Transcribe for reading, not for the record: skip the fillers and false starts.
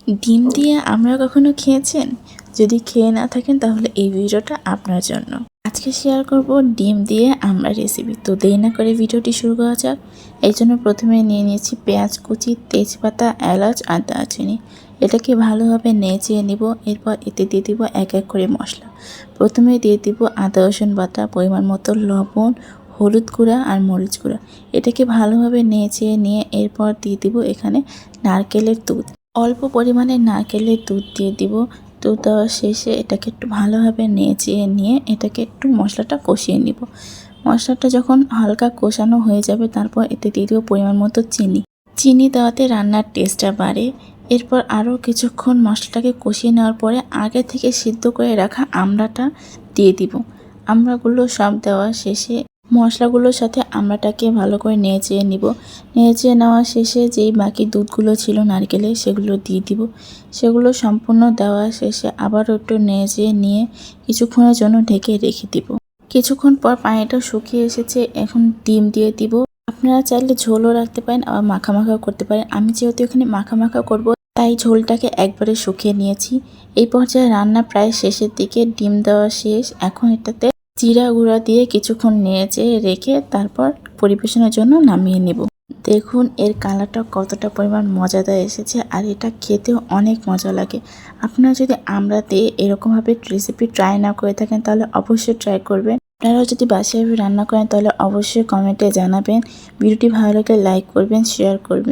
ডিম দিয়ে আমরা কখনো খেয়েছেন? যদি খেয়ে না থাকেন তাহলে এই ভিডিওটা আপনার জন্য। আজকে শেয়ার করব ডিম দিয়ে আমরা রেসিপি। তো দেরি না করে ভিডিওটি শুরু করা যাক। এই জন্য প্রথমে নিয়ে নিয়েছি পেঁয়াজ কুচি, তেজপাতা, এলাচ আর দারচিনি। এটাকে ভালোভাবে নেড়ে নিব। এরপর এতে দিয়ে দিব এক এক করে মশলা। প্রথমে দিয়ে দিব আদা রসুন বাটা, পরিমাণ মতো লবণ, হলুদ গুঁড়া আর মরিচ গুঁড়া। এটাকে ভালোভাবে নেড়ে নিয়ে এরপর দিয়ে দিব এখানে নারকেলের দুধ। অল্প পরিমাণে নারকেলের দুধ দিয়ে দিব। দুধ দেওয়ার শেষে এটাকে একটু ভালোভাবে নেড়ে নিয়ে এটাকে একটু মশলাটা কষিয়ে নিব। মশলাটা যখন হালকা কষানো হয়ে যাবে তারপর এতে দিয়ে দিব পরিমাণ মতো চিনি। চিনি দেওয়াতে রান্নার টেস্টটা বাড়ে। এরপর আরও কিছুক্ষণ মশলাটাকে কষিয়ে নেওয়ার পরে আগে থেকে সিদ্ধ করে রাখা আমড়াটা দিয়ে দিব। আমড়াগুলো সব দেওয়া শেষে মশলাগুলোর সাথে আমড়াটাকে ভালো করে নেড়ে নিব। নেড়ে নেওয়া শেষে যেই বাকি দুধগুলো ছিল নারকেলের সেগুলো দিয়ে দিব। সেগুলো সম্পূর্ণ দেওয়া শেষে আবারও একটু নেড়ে নিয়ে কিছুক্ষণের জন্য ঢেকে রেখে দিব। কিছুক্ষণ পর পানিটা শুকিয়ে এসেছে, এখন ডিম দিয়ে দিব। আপনারা চাইলে ঝোলও রাখতে পারেন, আবার মাখা মাখাও করতে পারেন। আমি যেহেতু এখানে মাখা মাখা করব তাই ঝোলটাকে একবারে শুকিয়ে নিয়েছি। এই পর্যায়ে রান্না প্রায় শেষের দিকে, ডিম দেওয়া শেষ। এখন এটাতে জিরা গুঁড়া দিয়ে কিছুক্ষণ নেড়ে রেখে তারপর পরিবেশনের জন্য নামিয়ে নেব। দেখুন এর কালারটা কতটা পরিমাণ মজাদার এসেছে, আর এটা খেতেও অনেক মজা লাগে। আপনারা যদি আমড়া দিয়ে এরকমভাবে রেসিপি ট্রাই না করে থাকেন তাহলে অবশ্যই ট্রাই করবেন। আপনারাও যদি বাসায় রান্না করেন তাহলে অবশ্যই কমেন্টে জানাবেন। ভিডিওটি ভালো লাগলে লাইক করবেন, শেয়ার করবেন।